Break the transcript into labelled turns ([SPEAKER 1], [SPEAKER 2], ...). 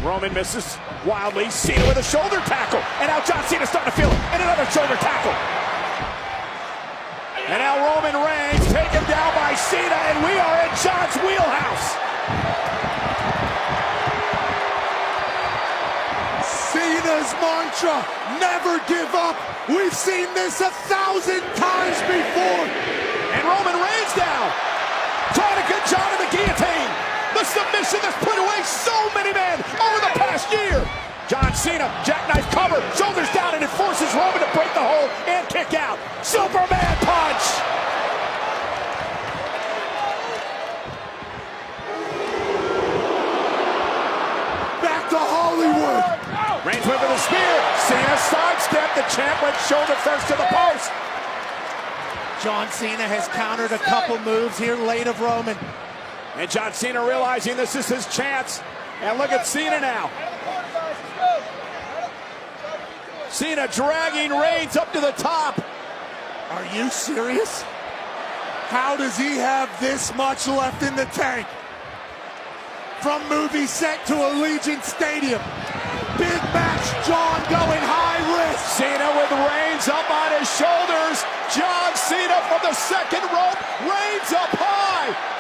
[SPEAKER 1] Roman misses wildly. Cena with a shoulder tackle. And now John Cena starting to feel it. And another shoulder tackle. And now Roman Reigns taken down by Cena. And we are in John's wheelhouse.
[SPEAKER 2] Cena's mantra, never give up. We've seen this 1,000 times before.
[SPEAKER 1] And Roman Reigns down. Trying to get John in the guillotine. The submission that's put away so many men over the past year. John Cena, jackknife cover, shoulders down, and it forces Roman to break the hold and kick out. Superman punch.
[SPEAKER 2] Back to Hollywood.
[SPEAKER 1] Reigns went for the spear. Cena sidestepped. The champ went shoulder first to the post.
[SPEAKER 3] John Cena has countered a couple moves here late of Roman.
[SPEAKER 1] And John Cena realizing this is his chance. And look at Cena now. Cena dragging Reigns up to the top.
[SPEAKER 2] Are you serious? How does he have this much left in the tank? From movie set to Allegiant Stadium. Big match, John going high risk.
[SPEAKER 1] Cena with Reigns up on his shoulders. John Cena from the second rope. Reigns up high.